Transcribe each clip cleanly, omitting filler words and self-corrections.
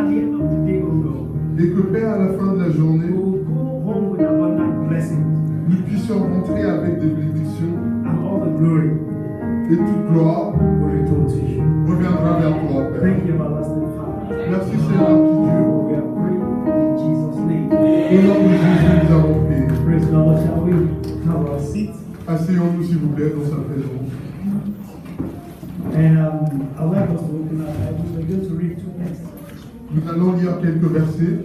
at the end of the day, oh God, et que Père, à la fin de la journée, we will go home with abundant blessings nous puissions rentrer avec des bénédictions and all the glory et toute gloire will return to you. reviendra vers toi, Père. Thank you, everlasting Father. Merci Seigneur qui Dieu. We are praying in Jesus' name. Au nom de Jésus, nous avons prié. Praise the Lord. Shall we have our seats? Asseyons-nous s'il vous plaît dans sa présence. And I'd like us to open our Bibles. We're going to read two texts. Nous allons lire quelques versets.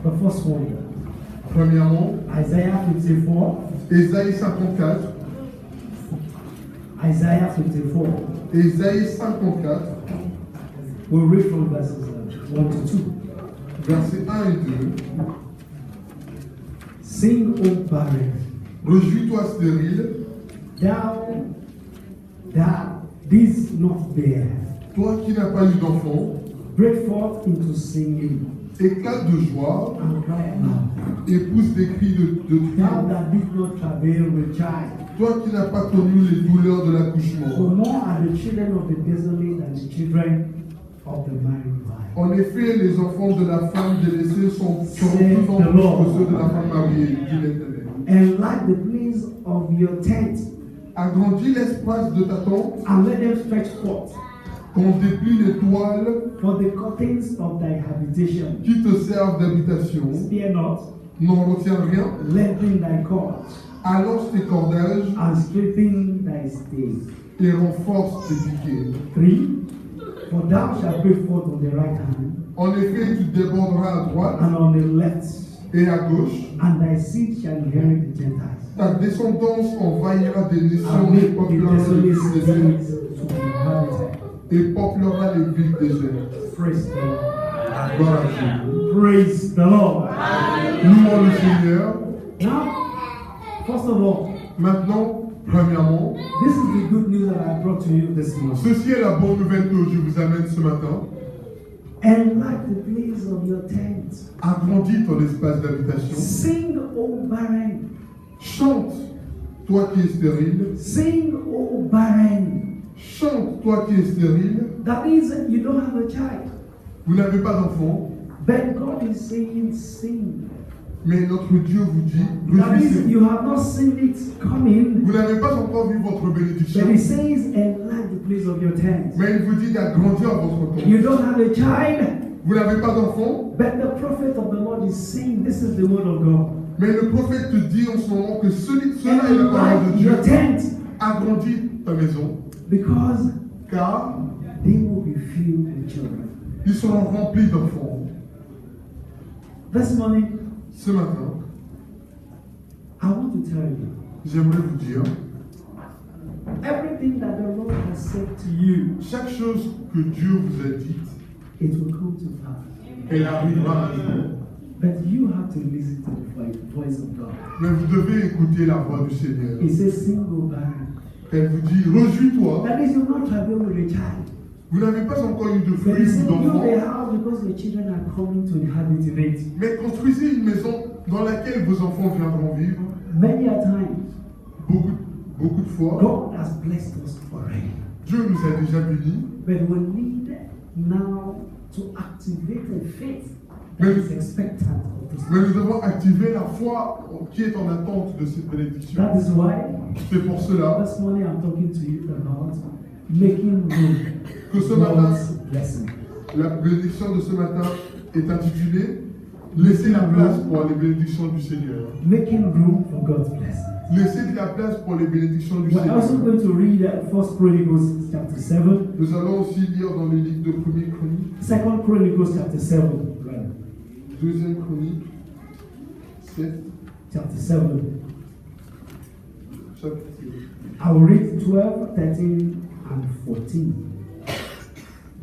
The first one, Premièrement, Isaiah 54. Ésaïe 54. Isaiah 54. Ésaïe 54, We'll read from verses 1 to 2. versets 1 et 2. Sing, O barren, Réjouis-toi stérile, thou that didst not bear, toi qui n'as pas eu d'enfant, break forth into singing éclate de joie and cry aloud. et pousse des cris de Thou triomphe. that didst not travail with child, Toi qui n'as pas connu les douleurs de for l'accouchement. more are the children of the desolate than the children of the married wife. En effet, les enfants de la femme délaissée seront C'est plus the nombreux Lord. que ceux de la femme mariée, dit l'Éternel. And like the place of your tent, Agrandis l'espace de ta tente, and let them stretch forth qu'on déplie les toiles for the curtains of thy habitation. qui te servent d'habitation. Fear not, N'en retiens rien, lengthen thy cords, allonge tes cordages and strengthen thy stays. et renforce tes piquets. 3. For thou shalt break forth on the right hand, En effet, tu déborderas à droite and on the left, et à gauche. and thy seed shall inherit the Gentiles, Ta descendance envahira des nations and et make the peuplera les desolate villes désertes. cities to be inhabited. Et peuplera les villes désertes. Praise the Lord. Gloire à Dieu. Praise the Lord. Louons le Seigneur. Now, first of all, Maintenant, premièrement, this is the good news that I brought to you this morning. ceci est la bonne nouvelle que je vous amène ce matin. And like the place of your tent, Agrandis ton espace d'habitation. sing, O barren, Chante, toi qui es stérile. sing, O barren. Chante, toi qui es stérile. That means you don't have a child. Vous n'avez pas d'enfant, But God is saying, sing. mais notre Dieu vous dit, That means réjouissez-vous. you have not seen it coming. Vous n'avez pas encore vu votre bénédiction, But He says, and like the place of your tent. mais il vous dit d'agrandir votre temps. You don't have a child. Vous n'avez pas d'enfant, But the prophet of the Lord is saying, this is the word of God. mais le prophète te dit en ce moment que cela est la And parole de like Dieu. your tent. Agrandis ta maison, Because car they will be filled with children. ils seront remplis d'enfants. This morning, Ce matin, I want to tell you, j'aimerais vous dire, everything that the Lord has said to you, chaque chose que Dieu vous a dite, it will come to pass. elle arrivera à vous. But you have to listen to the voice of God. Mais vous devez écouter la voix du Seigneur. He says, sing, O barren. Elle vous dit, réjouis-toi. That means you're not traveling with a child. Vous n'avez pas encore eu de But he fruits said, ou build d'enfants, a house because your children are coming to inhabit in it. mais construisez une maison dans laquelle vos enfants viendront vivre. Many a times, Beaucoup de fois, God has blessed us already. Dieu nous a déjà bénis, But we need now to activate a faith that is expectant of this. mais nous devons activer la foi qui est en attente de cette bénédiction. That is why C'est pour cela this morning I'm talking to you about making room que ce for matin, God's blessing. la bénédiction de ce matin est intitulée Laissez la place pour les bénédictions du Seigneur. Making room for God's blessing. Laissez de la place pour les bénédictions du We're also Seigneur. going to read 1 Chronicles chapter 7. Nous allons aussi lire dans le livre de 1er Chronique, 2 Chronicles chapter 7. Rather. 2e Chronique, 7, Chapter 7. chapitre. I will read 12, 13, and 14.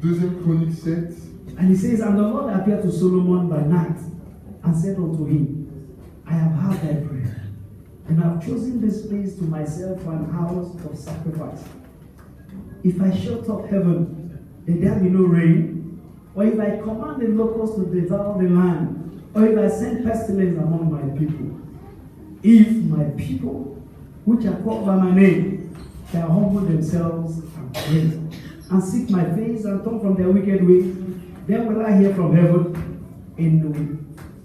2e Chronique 7. And he says, And the Lord appeared to Solomon by night and said unto him, I have heard thy prayer, and I have chosen this place to myself for an house of sacrifice. If I shut up heaven, that there be no rain, or if I command the locusts to devour the land, or if I send pestilence among my people, if my people, which are called by my name, shall humble themselves and pray, and seek my face and turn from their wicked ways, Then will I hear from heaven and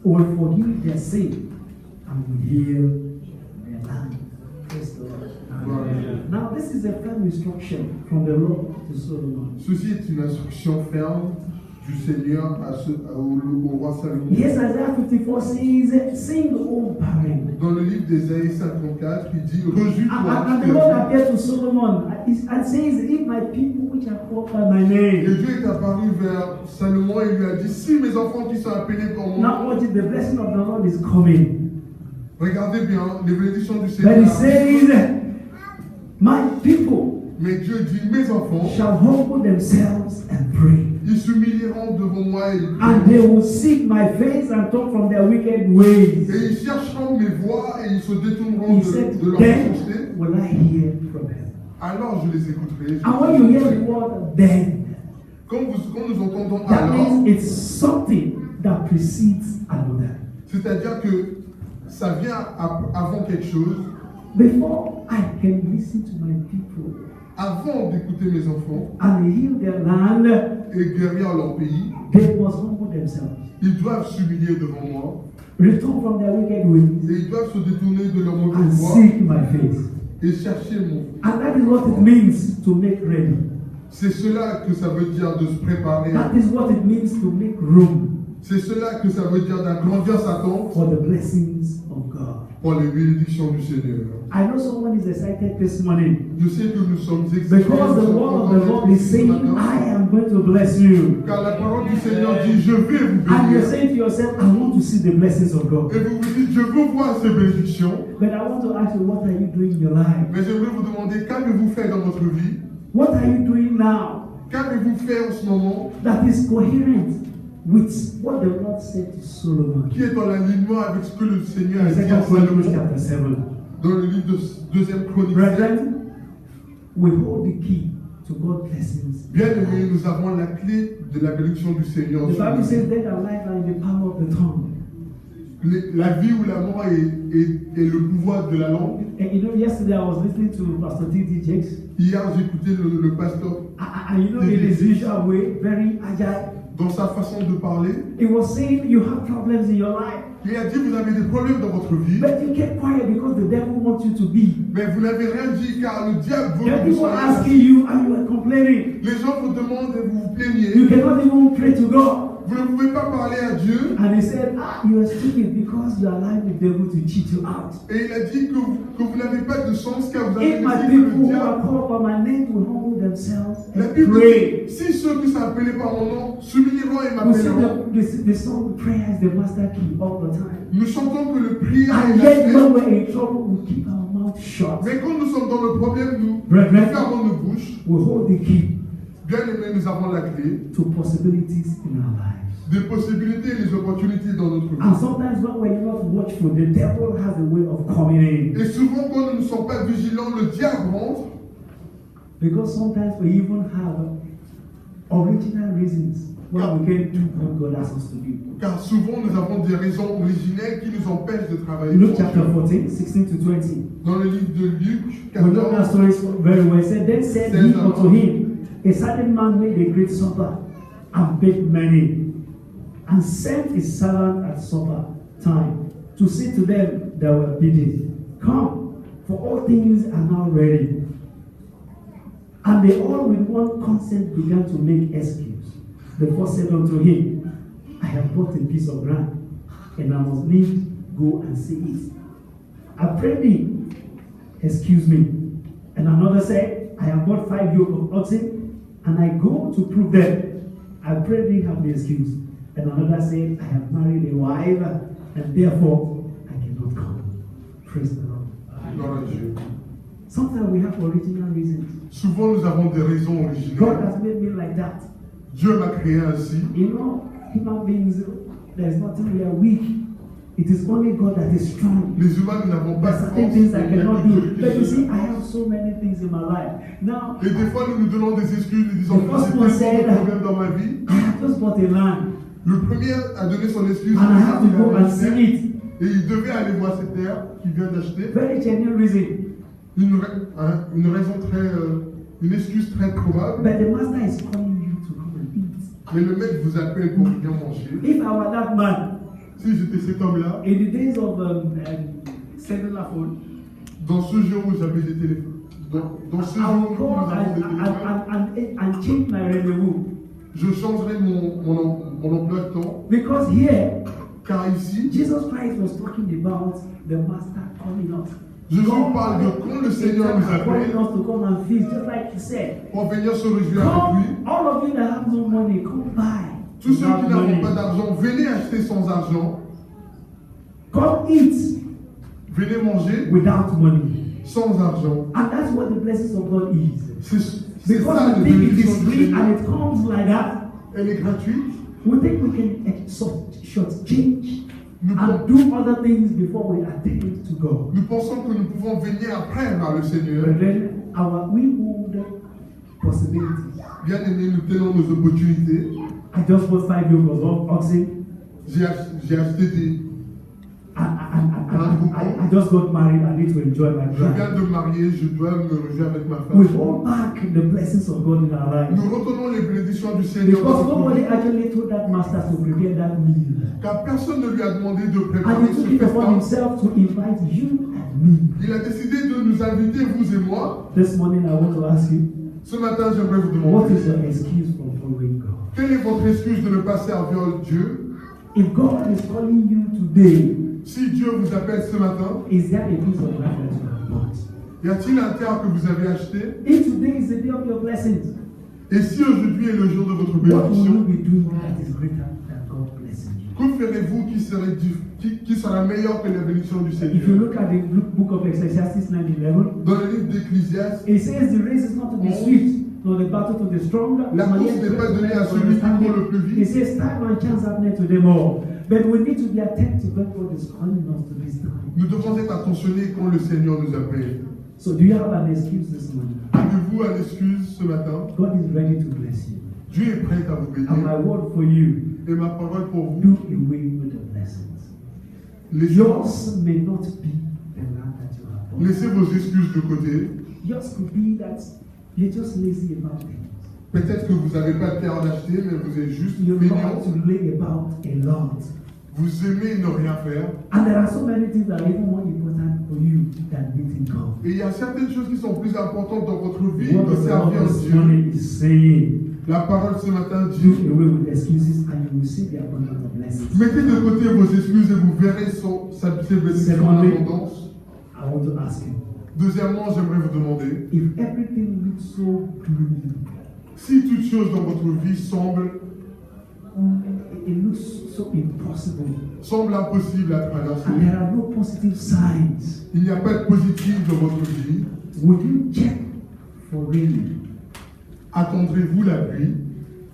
will forgive their sin and will heal their land. Praise the Lord. Voilà. Now this is a firm instruction from the Lord to Solomon. Ceci est une instruction ferme du Seigneur au roi Salomon. Yes, Isaiah 54 says, sing, O barren. Dans le livre d'Ésaïe 54, il dit rejouis-toi. And the Lord appeared to Solomon and says, if my people which are called by my name. Et Dieu est apparu vers Salomon et lui a dit si mes enfants qui sont appelés par mon Now nom. watch it, the blessing of the Lord is coming. Regardez bien, les bénédictions du But Seigneur. he says, my people Mais Dieu dit mes enfants, shall humble themselves and pray. ils s'humilieront devant moi et And they will seek my face and turn from their wicked ways. et ils chercheront mes voies et ils se détourneront He said, de leur then méchanceté. will I hear from heaven. Alors je les écouterai. And when you hear the word then, Quand nous entendons that alors, means it's something that precedes another. c'est-à-dire que ça vient avant quelque chose. Before I can listen to my people Avant d'écouter mes enfants and heal their land, et guérir leur pays, they must humble themselves, ils doivent s'humilier devant moi return from their wicked ways, et ils doivent se détourner de leur and mauvaise voie seek my face. et chercher mon. And that is what it means to make ready. C'est cela que ça veut dire de se préparer. That is what it means to make room C'est cela que ça veut dire d'agrandir sa tente for the blessings of God. pour les bénédictions du Seigneur. I know someone is excited this morning Je sais que nous sommes excités. because the word of the Lord is saying, I am going to bless you. Car la parole du Seigneur dit, je vais vous And you're bénir. saying to yourself, I want to see the blessings of God. Et vous vous dites, je veux voir ces bénédictions. But I want to ask you, what are you doing in your life? Mais j'aimerais vous demander, qu'avez-vous fait dans votre vie? What are you doing now Qu'avez-vous fait en ce moment that is coherent with what the Lord said to Solomon? qui est en alignement avec ce que le Seigneur a In dit à 2 Chronicles Salomon chapter 7. dans le livre de 2e Chronique. Brethren, we hold the key to God's blessings. Bien aimés, nous avons la clé de la bénédiction du Seigneur. The sur Bible nous. says death and life are in the power of the tongue. La vie ou la mort est le pouvoir de la langue. And you know, yesterday I was listening to Pastor T.D. Jakes. Hier, j'écoutais le pasteur And you know, in his usual way, very agile, dans sa façon de parler. he was saying you have problems in your life, Il a dit, vous avez des problèmes dans votre vie, but you kept quiet because the devil wants you to be. mais vous n'avez rien dit car le diable veut And que vous people are soyez. asking you and you are complaining. Les gens vous demandent et vous vous plaignez. You cannot even pray to God. Vous ne pouvez pas parler à Dieu. And he said, you are stupid because you are allowing the devil to cheat you out. Et il a dit que vous n'avez pas de sens car vous avez If my laissé que people le who diable. are called by my name will humble themselves La and Bible pray. dit, si ceux qui sont appelés par mon nom s'humilieront et We see m'appelleront. the song prayer is the master key all the time. Nous chantons que le prière est And la yet clé. when we're in trouble, we keep our mouth shut. Mais quand nous sommes dans le problème, nous Brethren, fermons nos bouches. we hold the key Bien aimés, nous avons la clé to possibilities in our lives. des possibilités et des opportunités dans notre And vie. sometimes when we're not watchful, the devil has a way of coming in. Et souvent, quand nous ne sommes pas vigilants, le diable rentre. Because sometimes we even have original reasons why we can't do what God asks us to do. Car souvent, nous avons des raisons originelles qui nous empêchent de travailler. Luke pour chapter Dieu. 14, 16 to 20. Dans le livre de Luc We know that 14, story very well. It said, then said he unto him, a certain man made a great supper and baked many, and sent his servant at supper time to say to them that were bidden, come, for all things are now ready. And they all with one consent began to make excuse. The first said unto him, I have bought a piece of ground, and I must need go and see it. I pray thee, excuse me. And another said, I have bought 5 yoke of oxen, and I go to prove them. I pray thee have the excuse. And another said, I have married a wife, and therefore I cannot come. Praise the Lord. Gloire à Dieu. Sometimes we have original reasons. Souvent, nous avons des raisons God originelles. has made me like that. Dieu m'a créé ainsi. You know, human beings, there is nothing we are weak. It is only God that is strong. Les humains, nous n'avons There pas are de certain force. things I Il y a cannot des do. trucs But you que see, je- I have so many things in my life. Now, Et des fois, nous nous donnons des excuses, nous disons The que first j'ai one tellement said, de problèmes dans ma vie. I have just bought a land, Le premier a donné son excuse. and I have to il go avait and acheté, see it. et il devait aller voir cette terre qu'il vient d'acheter. Very genuine reason. Une raison très, une excuse très probable. But the master is calling you to come and eat. Mais le maître vous appelle pour venir manger. If I were that man, Si j'étais cet homme-là, in the days of cellular phone, dans ce jour où j'avais des téléphones, dans ce I jour will où go nous avons des téléphones, and change my rendezvous. je changerai mon emploi de temps. Because here, Car ici, Jesus Christ was talking about the master calling us. Jésus parle de quand le Seigneur nous calling appelle us to come and feast, just like he said. pour venir se réjouir avec lui. Come, all of you that have no money, come buy. Tous ceux qui without n'ont money. pas d'argent, venez acheter sans argent. Come eat Venez manger without money. sans argent. And that's what the blessings of God is. C'est ça Because la we think it bénédiction is du free and Seigneur. it comes like that. Elle est gratuite. We think we can shortchange Nous, and do other things before we attend to God. nous pensons que nous pouvons venir après vers le Seigneur. But then we hold possibilities. Bien aimé, nous tenons nos opportunités. I just bought 5 yoke of oxen. J'ai acheté des. I just got married. I need to enjoy my Je viens bride. de me marier, je dois me réjouir avec ma We femme. hold back the blessings of God in our lives. Nous retenons les bénédictions du Seigneur. Because dans notre nobody vie. actually told that master to prepare that meal. Car personne ne lui a demandé de And préparer he took ce it upon festin. himself to invite you and me. Il a décidé de nous inviter, vous et moi. This morning I want to ask you, Ce matin, j'aimerais vous what demander, is your excuse for following God? quelle est votre excuse de ne pas servir Dieu? If God is calling you today, Si Dieu vous appelle ce matin, is there a piece of land that you have bought? y a-t-il un terre que vous avez acheté? If today is the day of your blessings, Et si aujourd'hui est le jour de votre what will you bénédiction, be doing that is greater than God blessing you? que ferez-vous qui sera meilleur que la bénédiction du If you Seigneur? look at the book of Ecclesiastes 9:11, Dans le livre d'Ecclésiaste, it says the race is not to be swift, nor the battle to the strong. La but course yet n'est pas great donnée à men celui qui understanding. court le plus vite. It says time and chance happen to them all. But we need to be attentive when God is calling us to this time. nous devons être attentionnés quand le Seigneur nous appelle. So do you have an excuse this morning? Avez-vous une excuse ce matin? God is ready to bless you. Dieu est prêt à vous And my bénir. word for you, Et ma parole pour vous, do away with the blessings. laissez, Yours may not be the land that you have bought. laissez vos excuses de côté. Yours could be that you're just lazy about things. Peut-être que vous n'avez pas de terre à acheter, mais vous êtes juste You feignant. love to lay about a lot. Vous aimez ne rien faire. And there are so many things that are even more important for you than meeting God. Et il y a certaines choses qui sont plus importantes dans votre vie What que the Lord servir this Dieu. morning is saying, La parole ce matin do dit, away with excuses and you will see the abundance of blessings. mettez de côté vos excuses et vous verrez ses bénédictions en Secondly, abondance. I want to ask you, Deuxièmement, j'aimerais vous demander, if everything looks so gloomy, si toute chose dans votre vie it looks so impossible, semble impossible à traverser, and there are no positive signs, il n'y a pas de positif dans votre vie, would you check for rain? attendrez-vous la pluie?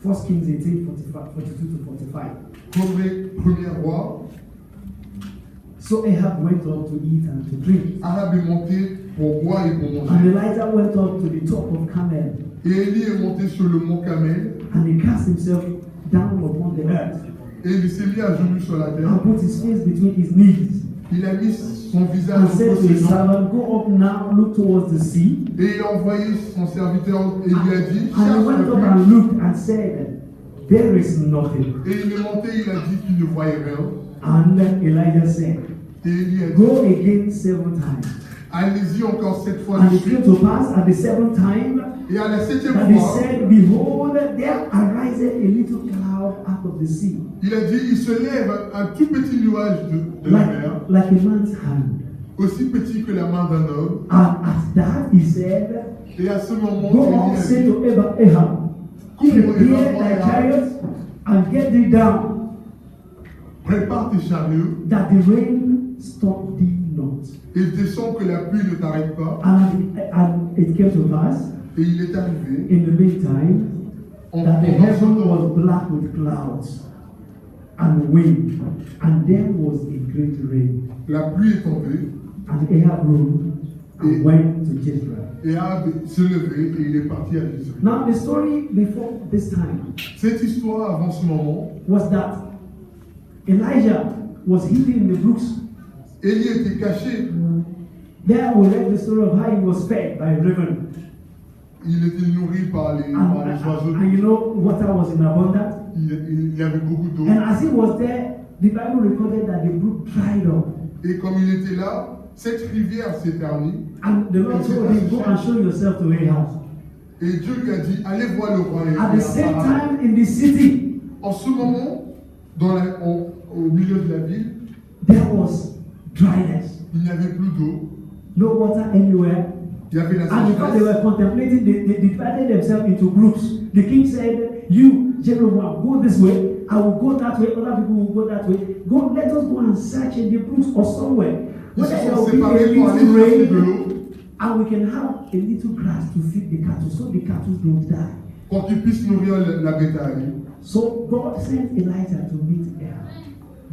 1 Kings 18, 42 to 45. Premier roi, So Ahab went up to eat and to drink. Ahab est monté pour boire et pour And manger. Elijah went up to the top of Carmel, Et Élie est monté sur le mont Carmel and he cast himself down upon the earth, et il s'est mis à genoux sur la terre. and put his face between his knees, Il a mis son visage and au said to his ses jambes. servant, Go up now, look towards the sea. Et il a envoyé son serviteur et lui a dit, And he cherche went la up pluie. and looked and said, There is nothing. Et il est monté, il a dit qu'il ne voyait rien. And Elijah said, Et Élie a dit, Go again 7 times. allez-y encore 7 fois And de it came suite. to pass at the 7th time Et à la 7e that he fois, said, Behold, there ariseth a little cloud out of the sea, il a dit, il se lève un tout petit nuage de la mer, like a man's hand. aussi petit que la main d'un homme. And at that he said, Et à ce moment, Go Élie up, a say dit, to Ahab, prepare thy chariots and get thee down, prépare tes chariots that the rain stop thee not. et descends que la pluie ne t'arrête pas. And it came to pass, Et il est arrivé, in the meantime, en that the pendant ce heaven temps, was black with clouds and wind, and there was a great rain. la pluie est tombée, And Ahab rose and went to Jezreel. et Ahab s'est levé et il est parti à Jezreel. Now the story before this time Cette histoire, avant ce moment, was that Elijah was hidden in the brooks. Élie était caché. There we read the story of how he was fed by a raven. Il était nourri par les oiseaux. And you know, water was in abundance. Il y avait beaucoup d'eau. And as he was there, the Bible recorded that the brook dried up. Et comme il était là, cette rivière s'est ternie. And the Lord told him, go and show yourself to Ahab. Et Dieu lui a dit, allez voir le roi. At the same time in the city, en ce moment, au milieu de la ville, there was dryness. Il n'y avait plus d'eau. No water anywhere. Il y avait la And because they were contemplating, they divided themselves into groups. The king said, you, Jeroboam, go this way. I will go that way. Other people will go that way. Go, let us go and search in the brooks or somewhere. Whether there will be a little rain, and we can have a little grass to feed the cattle, so the cattle don't die. Pour qu'ils puissent nourrir la bétail. So God sent Elijah to meet Ahab.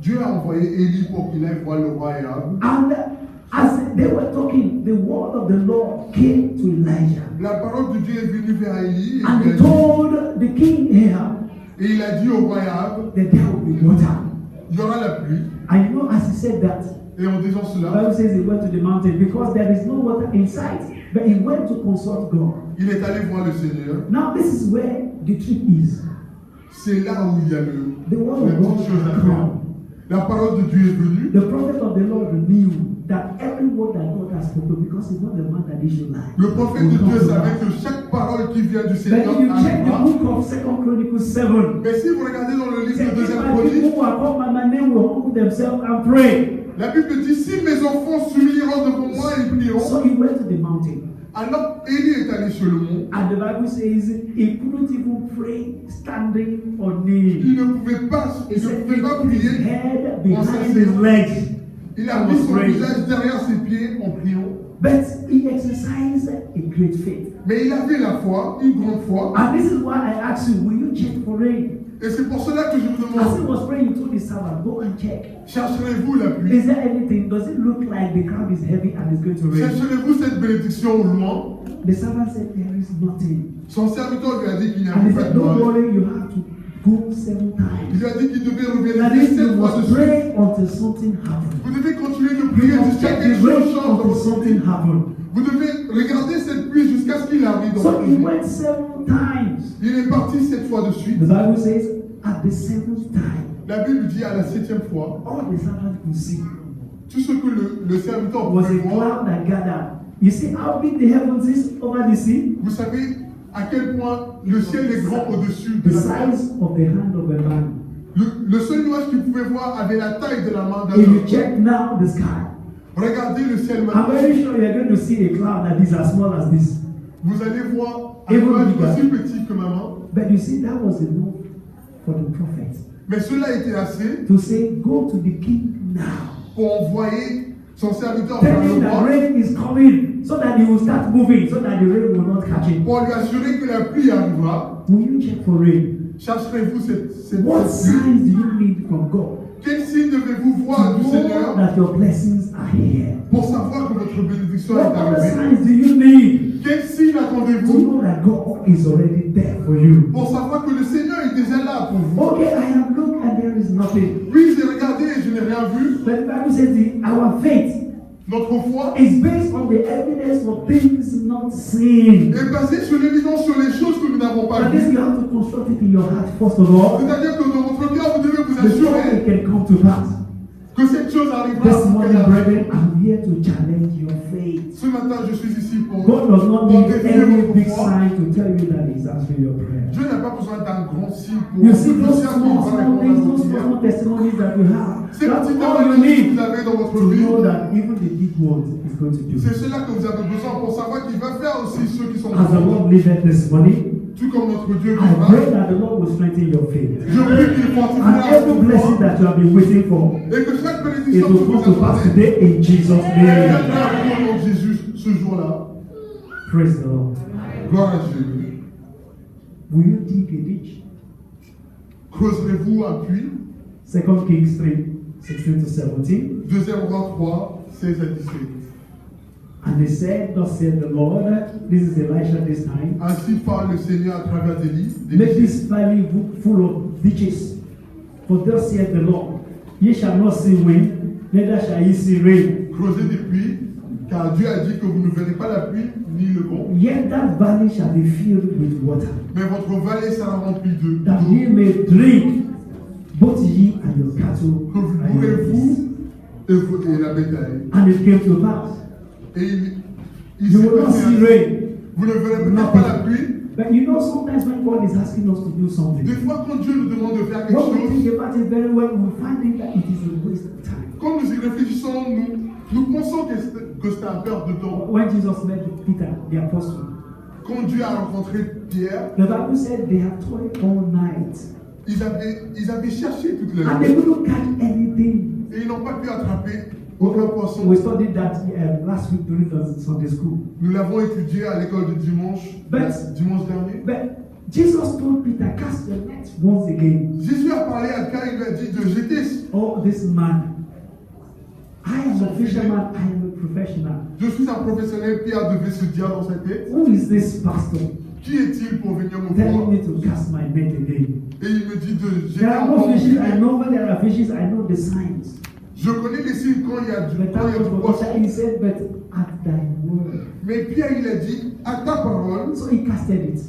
Dieu a envoyé Élie pour qu'il aille voir le roi Ahab. And as they were talking, the word of the Lord came to Elijah. La parole de Dieu est venue vers Élie. And he told the king Ahab. Et il a dit au roi Ahab, that there will be water. Il y aura la pluie. And you know, as he said that, et en disant the cela, Bible says he went to the mountain because there is no water in sight. But he went to consult God. Il est allé voir le Seigneur. Now this is where the trick is. C'est là où il y a the word la of God petite chose à faire. La parole de Dieu est venue. The prophet of the Lord knew that every word that God has spoken, because he's not the man that he should lie. Le prophète de Dieu savait que chaque parole qui vient du Seigneur But if you check the arrivera. book of 2 Chronicles 7, Mais si vous regardez dans le livre de 2 my Chroniques, people who are called by my name will humble themselves and pray. la Bible dit, si mes enfants s'humilieront devant moi et prieront. So he went to the mountain. Alors Élie est allé sur le mont. And the Bible says he couldn't even pray standing or kneeling. Il ne pouvait pas He said prier he put his head en behind his s'asseyant. legs. Il a mis son visage derrière ses pieds en priant. But he exercised a great faith. Mais il avait la foi, une grande foi. And this is why I asked you, will you check for rain? Et c'est pour cela que je vous As he demande, was praying, he told his servant, go and check. chercherez-vous la pluie? Is there anything? Does it look like the ground is heavy and it's going to rain? Chercherez-vous cette bénédiction au loin? The servant said, there is nothing. Son serviteur lui a dit qu'il n'y And avait he pas said, de don't nuage. worry, you have to go 7 Il times. lui a dit qu'il devait That revenir is, you 7 fois de must suite. pray until something happens. Vous devez continuer de You prier must jusqu'à check ce the quelque chose rain change dans until votre something vie. happens. Vous devez regarder cette pluie jusqu'à ce qu'il arrive dans So votre he vie. went 7 times. Il est parti 7 fois de suite. The Bible says, at the 7th time, La Bible dit à la 7e fois, all the servants could see tout ce que le serviteur was pouvait a voir. cloud that gathered. You see how big the heavens is over the sea? Vous savez à quel point le ciel est grand au-dessus de The la terre. size of the hand of a man. Le seul nuage qu'il pouvait voir avait la taille de la main d'un If you homme. check now the sky, Regardez le ciel I'm maintenant. very sure you're going to see a cloud that is as small as this. Vous allez voir un Even nuage bigger. aussi petit que ma main. But you see, that was enough for the prophet Mais cela était assez to say, go to the king now. pour envoyer son serviteur Tell vers le him that roi rain is coming so that he will start moving, so that the rain will not catch him. pour lui assurer que la pluie arrivera. Will you check for rain? Chercherez-vous cette What pluie? signs do you need from God Quel signe devez-vous voir to du know Seigneur that your blessings are here? pour savoir que votre bénédiction What est other arrivée? signs do you need Quel signe to attendez-vous know that God is already there for you? pour savoir que le Seigneur est déjà là pour vous? Okay, I have looked and there is nothing. Oui, j'ai regardé et je n'ai rien vu. But the Bible says our faith Notre foi is based on the evidence of things not seen. est basée sur l'évidence, sur les choses que nous n'avons pas But this vues. you have to construct it in your heart first of all C'est-à-dire que dans votre cœur, vous devez vous before assurer it can come to pass. que cette chose arrivera. This morning, brethren, I'm here to challenge your faith. Ce matin, je suis ici pour God does not need défier any votre big foi. sign to tell you that He's answering your prayer. Dieu n'a pas besoin d'un grand signe pour You see vous those dire qu'il small, va small répondre à things, vos those prières. small testimonies that you have. Ces That's petites all you témoignages que need vous avez dans votre to vie, know that even the big ones is going to do. c'est cela que vous avez besoin pour savoir qu'il va faire aussi ceux qui sont As the Lord liveth this morning, tout comme notre Dieu I pray vivra. that the Lord will strengthen your faith. Je prie qu'il And fortifiera every votre blessing foi that you have been waiting for, et que chaque it bénédiction que will vous come to pass attendez today in Jesus' name. viendra au nom de Jésus ce jour-là. Praise the Lord. Gloire à Dieu. Will you dig a ditch? Creuserez-vous un puits? 2 Kings 3, 16 to 17. 2 Roi 3, 16 à 17. And they said, thus said the Lord, this is Elisha this time, Ainsi parle le Seigneur à travers Élie. make this valley full of ditches. For thus saith the Lord, ye shall not see wind, neither shall ye see rain. Creusez des puits, car Dieu a dit que vous ne verrez pas la pluie ni le vent, Yet that valley shall be filled with water, mais votre vallée sera remplie d'eau, that ye may drink, both ye and your cattle que vous and your bourrez beasts. vous et la bétail. And it came to pass. Et il You s'est will not passé see ainsi. rain. Vous ne verrez peut-être pas la pluie. But you know, sometimes when God is asking us to do Des something, fois, quand Dieu nous demande de faire quelque what we chose, think about it very well, we find it that it is a waste of time. quand nous y réfléchissons, nous pensons que c'est un perte de temps. When Jesus met Peter, the apostle, Quand Dieu a rencontré Pierre, the Bible said they had toiled all night ils avaient cherché toute la and they nuit couldn't catch anything. et ils n'ont pas pu attraper aucun poisson. We studied that last week during the Sunday school. Nous l'avons étudié à l'école de dimanche dernier. But Jesus told Peter, cast your net once again. Jésus a parlé à Pierre, il lui a dit de jeter. Oh, this man. I am a fisherman, I am a professional. Je suis un professionnel, Pierre devait se dire dans sa tête. Who is this pastor Qui est-il pour venir me telling voir? me to cast my net again? Et il me dit de jeter There are encore no mon fishes. I filet. know when there are fishes, I know the signs. Je connais les signes quand il y a du But that was poisson. what he said, but at thy word. Mais Pierre, il a dit, à ta parole, So he casted it.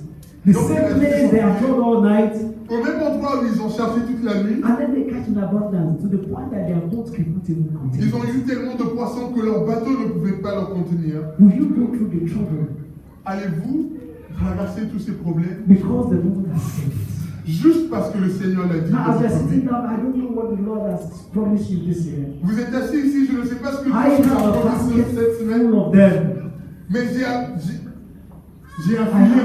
The Donc, il a same dit place son they have filet. told all night, au même endroit où ils ont cherché toute la nuit, and then they catch in abundance to the point that their boats cannot even contain ils ont it. eu tellement de poissons que leur bateau ne pouvait pas leur contenir. Will you go through the trouble Allez-vous traverser tous ces problèmes because the Lord has said it? juste parce que le Seigneur l'a dit? Now, as dans you're sa sitting vie? down, I don't know what the Lord has promised you this year. Vous êtes assis ici, je ne sais pas ce que I Dieu vous have a a promis basket cette semaine, full of them. mais j'ai un filet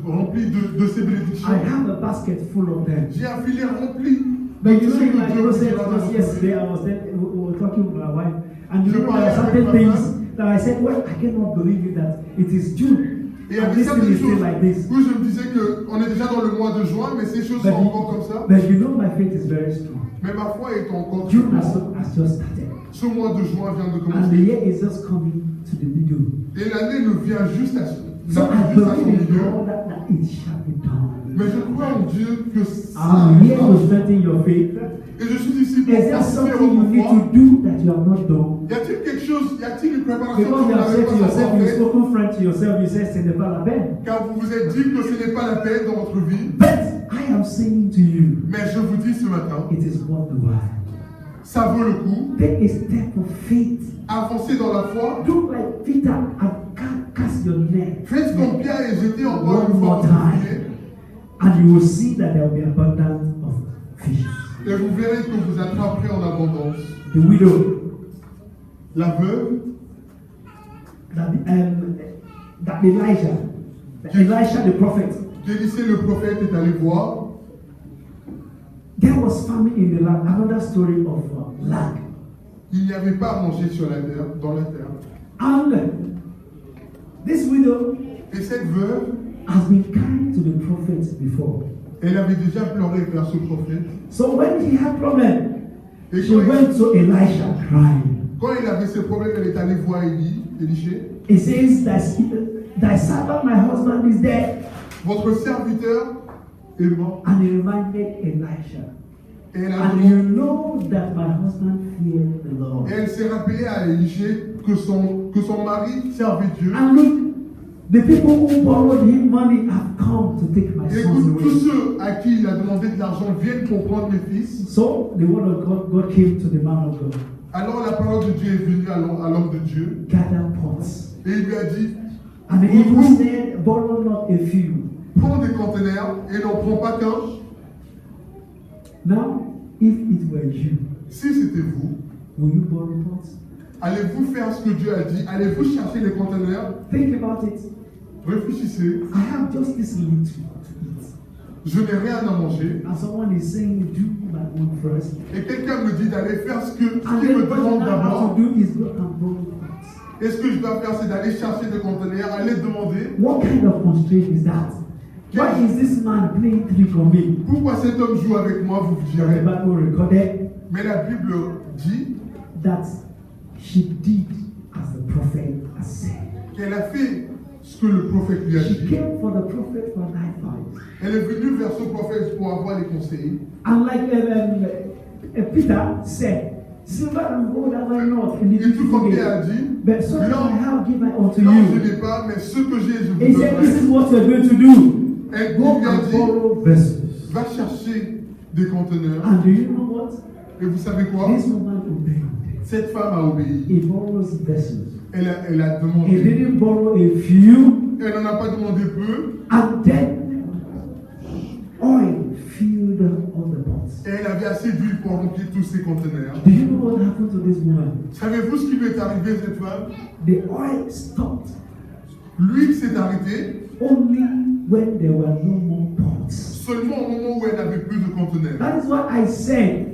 rempli de ces bénédictions. I have a basket full of them. J'ai un filet rempli de But you tout know, ce in my que Dieu vous process, dira dans just votre yesterday, vie. I was there, we were talking with my wife, and you Je know, there parlais are avec certain ma things femme. that I said, well, I cannot believe it that it is June. Et il y And avait this thing certaines is still choses like this. où je me disais qu'on est déjà dans le mois de juin, mais ces choses sont encore comme ça. But you know, my faith is very strong. Mais ma foi est encore June has forte. just started. Ce mois de juin vient de And the commencer. year is just coming to the middle. Et l'année ne vient juste à So I juste à son believe in milieu. God that it shall be done. Mais je crois en Dieu que ça I'm here to arrivera. strengthen your faith. Et je suis ici pour Is there participer something you votre need foi. to do that you have not done? Y a-t-il quelque chose, y a-t-il une préparation que Because vous you have n'avez said to pas yourself, encore you've faite? spoken French to yourself, you said, ce n'est pas la peine. Car vous vous êtes dit que ce n'est pas la peine dans votre vie. But I am saying to you, Mais je vous dis ce matin, it is worth the while. ça vaut le coup. Take a step of faith. Avancez dans la foi. Do like Peter and cast your net. Faites comme Pierre et jetez encore One une fois more votre time. filet. And you will see that there will be abundance of fish. Et vous verrez que vous attraperez en abondance. The widow, La veuve, that Elisha the prophet, qu'Élisée le prophète est allé voir. there was famine in the land. Another story of lack. Il n'y avait pas à manger sur la terre, dans la terre. And this widow Et cette veuve, has been kind to the prophet before. elle avait déjà pleuré vers ce prophète. So when he had problem, Et she went to Elisha crying. quand il avait ses problèmes, elle est allée voir Élisée. He says that thy servant, my husband, is dead. Votre serviteur est mort. And he reminded Elisha. Et elle, a And demandé- you know that my husband feared the Lord. et elle s'est rappelée à Élisée que son mari servait Dieu. And look, the people who borrowed him money have come to take my Et sons écoute, tous away. ceux à qui il a demandé de l'argent viennent pour prendre mes fils. So the word of God came to the man of God. Alors la parole de Dieu est venue à l'homme de Dieu. Gather pots. Et il lui a dit, And the Hebrew said, borrow not a few. prends des conteneurs et n'en prends pas qu'un. Now, if it were you, Si c'était vous, will you borrow pots? allez-vous faire ce que Dieu a dit? Allez-vous chercher les conteneurs? Think about it. Réfléchissez. I have just this little to eat. Je n'ai rien à manger. And someone is saying, do my own first. Et quelqu'un me dit d'aller faire ce And qu'il then me what you demande now have d'abord. to do is go and borrow pots. Et ce que je dois faire, c'est d'aller chercher des conteneurs, aller demander. What kind of constraint is that? Why is this man playing trick on me? Pourquoi cet homme joue avec moi, vous The direz. Bible recorded Mais la Bible dit that she did as the prophet has said. qu'elle a fait ce que le prophète lui a She dit. came for the prophet for advice. Elle est venue vers ce prophète pour avoir les conseils. And like Peter said, Silver and gold have I not, and Et tout comme il a it dit, but such as I have given unto non, je you. n'ai pas, mais ce que j'ai, je He vous said, this donnerai. is what you're going to do. Et Go il lui a and dit, borrow vessels. va chercher des conteneurs. And do you know what? Et vous savez quoi? This woman obeyed. Cette femme a obéi. He borrows vessels. Elle a He demandé. didn't borrow a few, Elle n'en a pas demandé peu. and then oil filled all the pots. Et elle avait assez d'huile pour remplir tous ces conteneurs. Do you know what happened to this woman? Savez-vous ce qui lui est arrivé à cette femme? The oil stopped L'huile s'est arrêtée only when there were no more pots. seulement au moment où elle n'avait plus de conteneurs. That is what I said.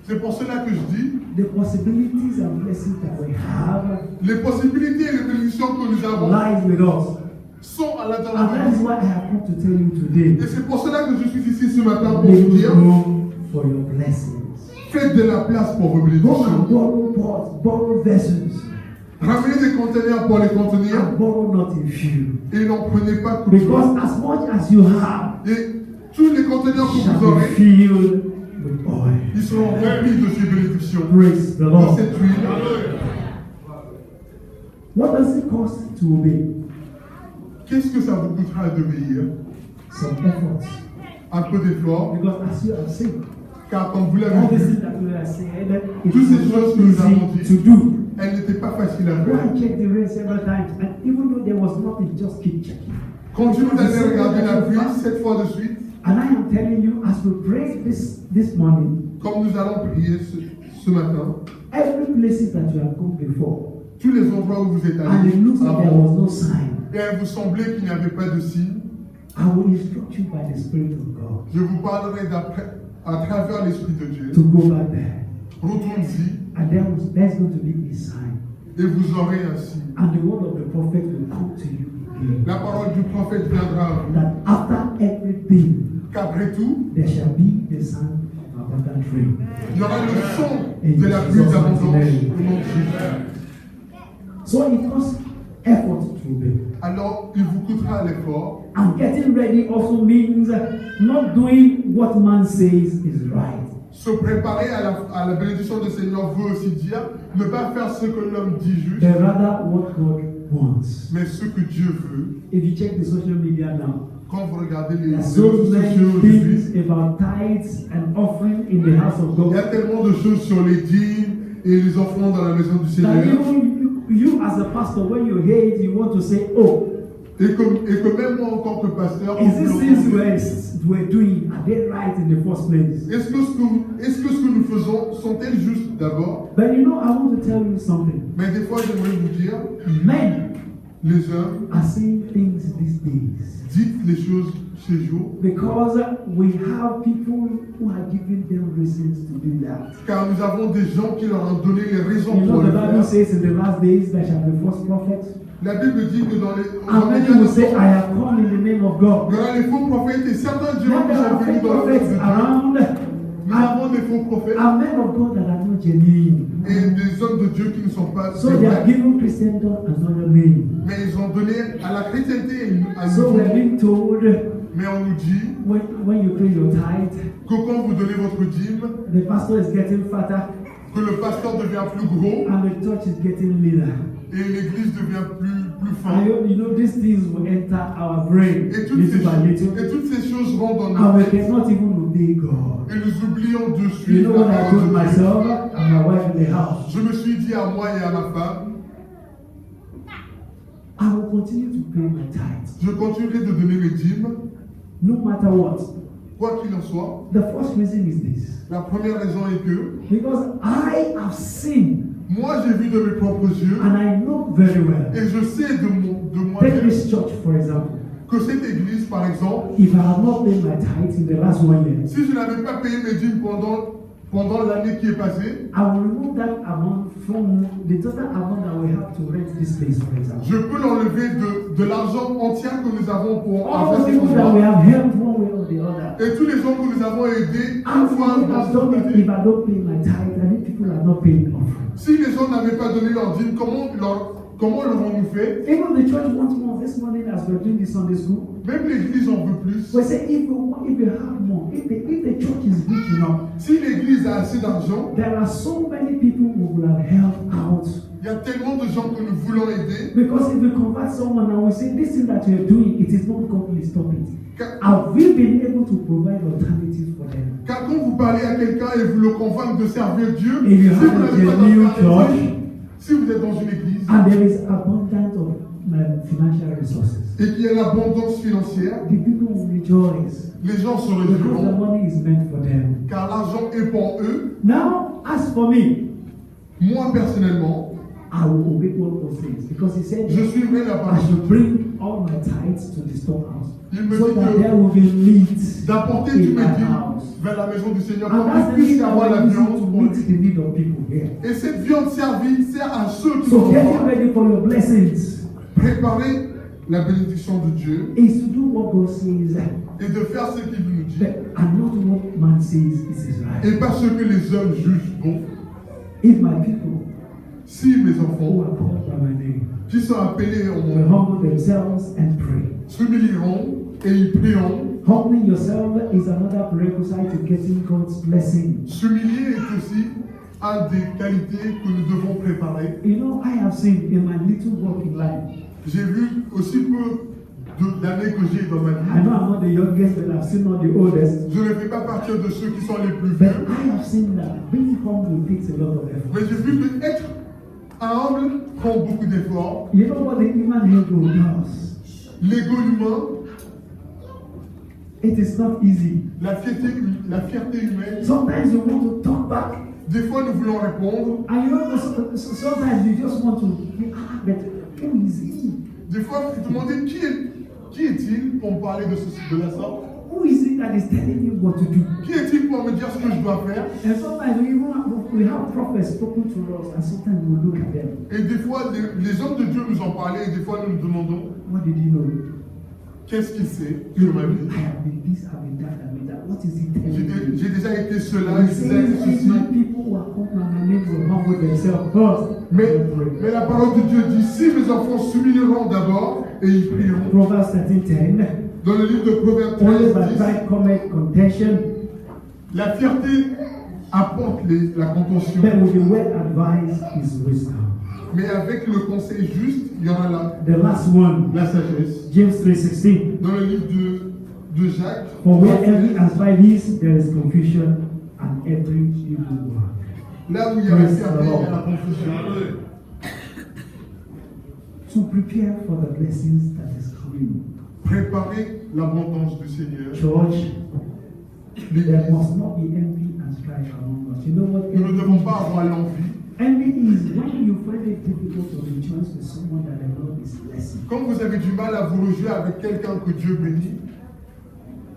C'est pour cela que je dis, The possibilities and blessings that we have les possibilités et les bénédictions que nous avons lies with us. sont à l'intérieur And that de is nous. what I have come to tell you today. Et c'est pour cela que je suis ici ce matin pour vous Make dire, room for your blessings. faites de la place pour vos Go and bénédictions. borrow pots, borrow vessels, Ramenez des conteneurs pour les contenir and borrow not a few. et n'en prenez pas tout. Because as much as you have Et tous les conteneurs que shall vous be aurez, filled with oil. ils seront remplis de ces bénédictions, Praise the de Lord. cette huile. What does it cost to obey? Qu'est-ce que ça vous coûtera d'obéir? Some efforts. Un peu d'effort, Because as you have seen, car comme vous all l'avez these vu, things that we are saying, it toutes ces is choses not que nous avons easy dites, to do. elles n'étaient pas faciles à Go faire. and check the rain several times, and even though there was nothing, just keep checking. Quand vous allez regarder la pluie 7 fois de suite, And I am telling you, as we pray this morning, comme nous allons prier ce matin, every place that you have gone before, tous les endroits où vous êtes and it allés looks like there avant, was no sign, et il vous semblait qu'il n'y avait pas de signe, I will instruct you by the Spirit of God je vous parlerai à travers l'Esprit de Dieu. to go back there. Retournez-y And there's going to be a sign. et vous aurez un signe. And the word of the prophet will come to you again. La parole du prophète viendra à vous. That after everything, Qu'après tout, there shall be the sound of abundant rain. il y aura le son de la pluie d'abondance au nom de Jésus. So it costs effort to obey. Alors, il vous coûtera l'effort. And getting ready also means not doing what man says is right. Se préparer à la bénédiction du Seigneur veut aussi dire ne pas faire ce que l'homme dit juste, But rather what God wants. mais ce que Dieu veut. If you check the social media now, Quand vous regardez les there are réseaux so many sociaux aujourd'hui, things about tithes and offering in the house of il y a God. tellement de choses sur les dîmes et les offrandes dans la maison du That Seigneur. even you as a pastor, when you hear it, you want to say, oh, Et que même moi, en tant que pasteur, is this things est-ce we're doing, are they right in the first place? que ce que nous faisons sont-elles justes d'abord? But you know, I want to tell you something. Mais des fois, j'aimerais vous dire, Men les hommes, are saying things these days dites les choses ces jours, because we have people who are giving them reasons to do that. car nous avons des gens qui leur ont donné les raisons You know, pour the le Bible faire. says in the last days there shall be false prophets. La Bible dit que dans les And many will say, I have come in the name of il y God. aura les faux prophètes et certains diront Then qu'ils there sont are venus fake dans le nom de prophets Dieu. around, Nous avons des faux prophètes and men of God that are not genuine. et des hommes de Dieu qui ne sont pas So they are vrais. giving Christendom another name. Mais ils ont donné à la chrétienté un So nouveau we're nom. being told Mais on nous dit when you pay your tithe, que quand vous donnez votre dîme, the pastor is getting fatter que le pasteur devient plus gros and the church is getting leaner. et l'église devient plus And fin. you know, these things will enter our brain Et toutes, little by little. toutes ces choses rentrent dans And nos we têtes cannot even obey God. et nous oublions de You suivre know la what I parole told de Dieu. myself and my wife in the house? Je me suis dit à moi et à ma femme, I will continue to pay my tithes, je continuerai de donner mes dîmes, no matter what. quoi qu'il en soit. The first reason is this. La première raison est que Because I have seen moi j'ai vu de mes propres yeux and I know very well. et je sais de Take moi-même this church, for example. que cette église, par exemple, If I have not paid my tithes in the last 1 year, si je n'avais pas payé mes dîmes pendant l'année qui est passée, I will remove that amount from the total amount that we have to rent this place, for example. je peux l'enlever de l'argent entier que nous avons pour All avoir those cet people that we endroit. have helped one way or the other. Et tous les gens que nous avons aidés, I une fois would dans have cette done it année, if I don't pay my tithe and if people are not paying offering. si les gens n'avaient pas donné leur dîme, comment l'aurons-nous fait? Even the church wants more this morning as we're doing this Sunday school. Même l'église en veut plus. We say if you have more, if the church is rich enough, Si l'église l'église a assez d'argent, there are so many people who will have helped out. il y a tellement de gens que nous voulons aider. Because if we convert someone and we say, this thing that you're doing, it is not God, please stop it. Car, Have we been able to provide alternatives for them? car quand vous parlez à quelqu'un et vous le convaincre de servir Dieu, If you si vous have a n'avez pas genuine d'alternative, church, si vous êtes dans une église and there is abundance of financial resources, et qu'il y a l'abondance financière, the people will rejoice les gens se because the réjouiront money is meant for them. car l'argent est pour eux. Now, as for me, Moi personnellement, I will obey all those things because he said je suivrai la I parole de should Dieu. bring all my tithes to the storehouse Il me so dit that que there will be meat d'apporter in du my métier house. vers la maison du Seigneur, And pour that's qu'il the puisse thing y that avoir la we're using viande to pour meet lui. the need of people here. Et cette viande servie sert à ceux qui So n'ont getting pas. ready for your blessings Préparer la bénédiction de Dieu is to do what God says et de faire ce qu'il nous dit and not what man says is right. et pas ce que les hommes jugent bon. If my people Si mes who enfants are called by my name qui sont appelés au will monde humble themselves and pray. s'humilieront et ils prieront, Humbling yourself is another prerequisite to getting God's blessing. s'humilier est aussi une des qualités que nous devons préparer. You know, I have seen in my little walk in life. J'ai vu aussi peu d'années que j'ai dans ma I vie. know I'm not the youngest, but I've seen not the oldest. Je ne fais pas partir de ceux qui sont les plus But vieux, I have seen that being humble takes a lot of effort. mais j'ai vu que être humble prend beaucoup d'efforts. You know what the human ego does? L'ego humain, It is not easy. la fierté humaine, Sometimes you want to talk back, des fois nous voulons répondre, and you know, sometimes you just want to, but who is he? des fois vous demandez qui est-il pour me parler de la sorte? Who is it that is telling you what to do? Qui est-il pour me dire ce que je dois faire? And sometimes we have prophets spoken to us, and sometimes we look at them. Et des fois les hommes de Dieu nous en parlaient et des fois nous nous demandons What did he know? qu'est-ce qu'il sait sur ma vie? I have been this, I've been that, I've been that. What is he telling you? J'ai déjà été cela, He j'ai déjà été says, ceci. my people who are called by my name will humble themselves first. Mais la parole de Dieu dit, si mes enfants s'humilieront d'abord et ils prieront. Proverbs 13:10. Dans le livre de Proverbes Only by 13, pride cometh contention, la fierté apporte la contention, but with the well advised is wisdom. mais avec le conseil juste, il y aura The last one, la sagesse. James 3:16. Dans le livre de Jacques, For where envy and spite is, there is confusion and every evil work. là où il y a la fierté, il y a la confusion. To prepare for the blessings that is coming. Préparer l'abondance du Seigneur. Church, L'Église. there must not be envy and strife among us. You know what Nous ne envy devons is? pas avoir l'envie. Envy is when you find it difficult to rejoice with someone that the Lord is blessing. Quand vous avez du mal à vous réjouir avec quelqu'un que Dieu bénit,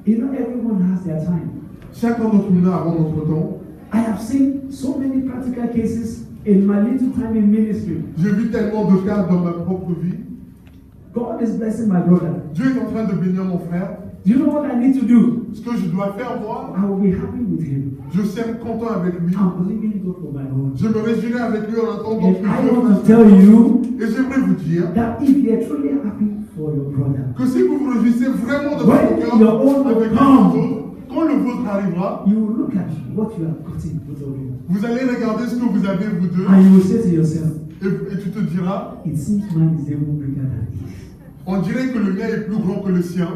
You know, everyone has their time. chacun d'entre nous a avant notre temps. I have seen so many practical cases in my little time in ministry. J'ai vu tellement de cas dans ma propre vie. God is blessing my brother. Dieu est en train de bénir mon frère. Do you know what I need to do? Ce que je dois faire, moi, I will be happy with him. je serai content avec lui. I'm believing God for my own. Je me réjouirai avec lui en attendant And que I Dieu want to fasse. tell you Et j'aimerais vous dire that if you're truly happy for your brother, que si vous vous réjouissez vraiment de When votre your own cœur avec les come. autres, quand le vôtre arrivera, you will look at what you have gotten with of you. vous allez regarder ce que vous avez, vous deux, And you will say to yourself, et tu te diras, it seems mine is even bigger than his. on dirait que le mien est plus grand que le sien.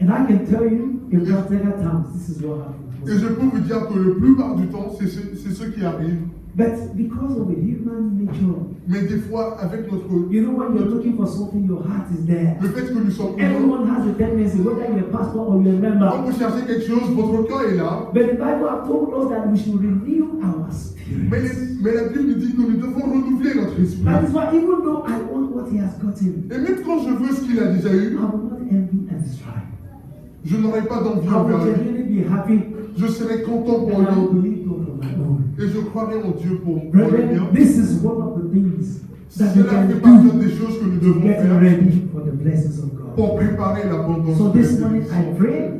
And I can tell you, in practical terms, this is what Et happens. je peux vous dire que le plupart du temps, c'est ce qui arrive. But because of the human nature, Mais des fois, avec notre... you know, when you're looking for something, your heart is there. Le fait que nous sommes humains, Everyone has a tendency, whether you're a pastor or you're a quand member. vous cherchez quelque chose, votre cœur est là. But the Bible has told us that we should renew our spirit. Mais la Bible nous dit que nous devons renouveler notre esprit. That is why even though I want what he has gotten, Et même quand je veux ce qu'il a déjà eu, I will not envy and strive. je n'aurai pas d'envie I will envers lui. genuinely be happy Je serai content pour and I will lui. believe God for my own. Et je croirai en Dieu pour le bien. Brethren, this is one of the things that you Cela fait can partie do des choses que nous to devons get faire ready for the blessings of God. pour préparer l'abondance So de this morning I bénédiction. pray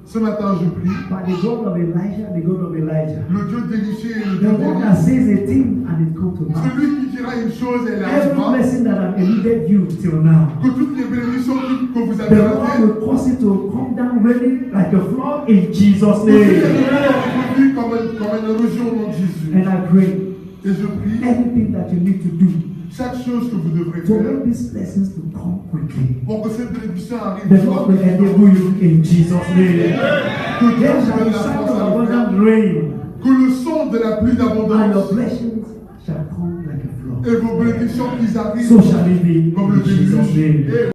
Ce matin, je prie. by the God of Elijah, the God of Elijah. Le Dieu déliché et le The Dieu one that délié. says a thing and it comes to pass. Celui qui dira une chose, elle Every arrivera. blessing that I've eluded you till now, Que toutes les bénédictions que vous the avez Lord ratées, will cause it to come down really like a flood in Jesus' que toutes les name. bénédictions comme malheureux jour au nom de Jésus. And I pray Et je prie, anything that you need to do chaque chose que vous devrez to faire make these blessings to come quickly. pour que cette bénédiction arrive. The Lord will enable you in Jesus' name. Que Dieu There vous shall donne be la sound force of à le faire. abundant rain, Que le son de la pluie and your d'abondance blessings shall come like a flood. et vos bénédictions qui arrivent So shall it be comme le in Jesus' déluge. name.